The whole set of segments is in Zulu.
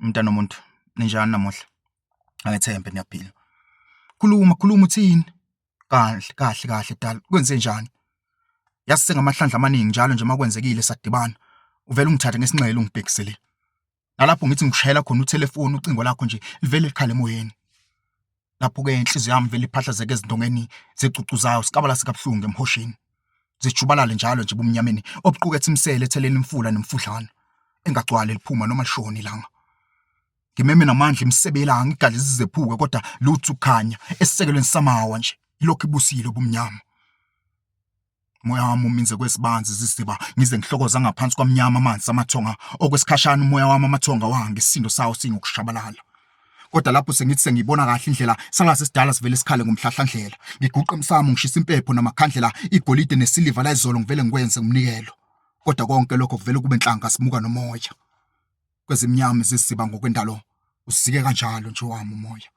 Mntana womuntu, ninjani namuhla? Angethembe niyaphila. Khuluma uthini? Kahle dala. Kwenze njani? Yazi sengamahlandla amaningi njalo nje makwenzekile sadibana. Uvela ungithathe ngesinxele ungibhekisele. Nalapho ngithi ngikushayela khona utelefoni ucingo lakho nje livele likhala emoyeni. Lapho-ke inhliziyo yami vele iphahlazeke ezindongeni zecucuzayo sikabala sikabuhlungu emhosheni. Zijubalale njalo nje bumnyameni obuqukethe imisele etheleni imfula nemfudlana engagcwale liphuma noma lishona ilanga. Ngimeme namandla imsebelanga igadla zizephuke kodwa lutho ukukhanya esisekelweni samawa nje ilokhu ibusile obumnyama. Moya wami uminze kwesibanzi zisiba ngize ngihlokoza ngaphansi kwamnyama amanzi amathonga okwesikhashana umoya wami amathonga wanga isisindo sawo singokushabalala. Kodwa lapho sengithi sengibona kahle indlela sangase sidala sivele sikhale ngomhlahlandlela ngiguqa emsamo ngishisa impepho namakhandlela igolide nesiliva la izolo ngivele ngikwenze umnikelo. Kodwa konke lokho kuvele kube enhlanga simuka nomoya. Kwezimnyama zisiba ngokwendalo usike kanjalo nje wami umoya.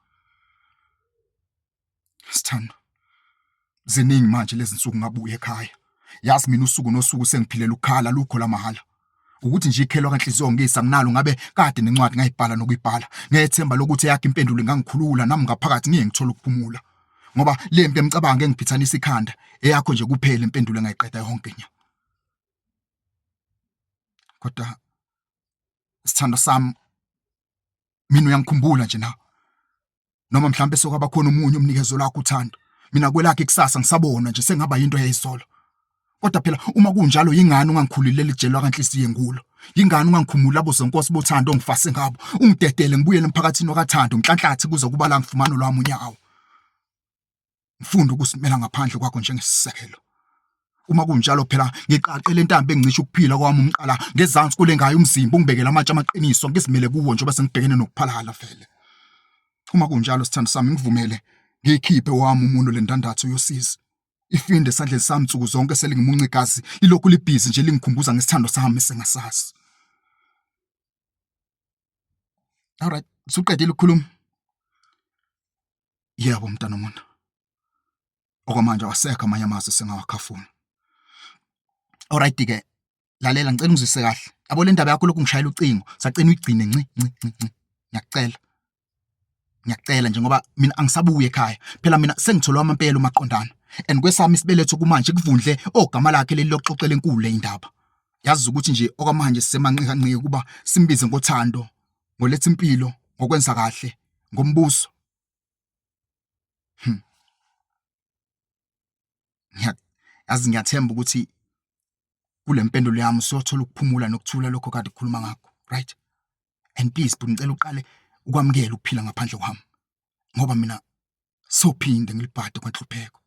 Sithando. Ziningi manje lezi nsuku ngabuye ekhaya. Yazi mina usuku nosuku sengiphilela ukukhala lukho lamahala. Ukuthi nje ikhelwa kanhliziyo ngisa nginalo ngabe kade nencwadi ngayibhala nokuyibhala. Ngethemba lokuthi yakhe impendulo ngangikhulula nami ngaphakathi ngiye ngithola ukuphumula. Ngoba lempi emcabango engiphithanisa ikhanda eyakho nje kuphela impendulo engayiqeda yonke nya. Kodwa sithando sami mina uyangikhumbula nje na. Noma mhlambe sokwaba khona umunye umnikezo lakho uthando. Mina kwelakhe ikusasa ngisabona nje sengaba into yayizolo. Kodwa phela uma kunjalo yingani ungangikhululeli ijelwa kanhliziyo engulo? Yingani ungangikhumula labo zenkosi bothando ngifase ngabo? Ungidedele ngibuyele emphakathini wakathando ngihlanhlathi kuze kuba la ngifumana lwami unyawo. Ngifunda ukusimela ngaphandle kwakho njengesisekelo. Uma kunjalo phela ngiqaqele intambo engicisha ukuphila kwami umqala ngezansi kule ngayo umzimba ungibekela amatshe amaqiniso ngisimele kuwo njengoba sengibhekene nokuphalala vele. Uma kunjalo sithando sami ngivumele ngikhiphe wami umuntu lendandatho yosiza. Ifinde esandleni sami nsuku zonke selingimunca igazi ilokhu libhizi nje lingikhumbuza ngesithando sami esengasazi. Alright, usuqedile ukukhuluma? Yebo mntana womuntu. Okwamanje awasekho amanye amazwi sengawakhafuna. Alright ke, lalela ngicela ungizwise kahle. Yabo le ndaba yakho lokhu ngishayela ucingo, sacina uyigcine nci. Ngiyacela. Ngiyacela nje ngoba mina angisabuye ekhaya. Phela mina sengitholwa amampela umaqondana. And kwesami isibeletho kumanje kuvundle ogama lakhe leli lokuxoxela enkulu le indaba. Yazi ukuthi nje okwamanje sisemanqika kuba simbize ngothando, ngoletha impilo, ngokwenza kahle, ngombuso. Yazi ngiyathemba ukuthi kule mpendulo yami usothola ukuphumula nokuthula lokho kade ukukhuluma ngakho, right? And please ngicela uqale ukwamukela ukuphila ngaphandle kwami. Ngoba mina sophinde ngilibhade kwanhlupheko.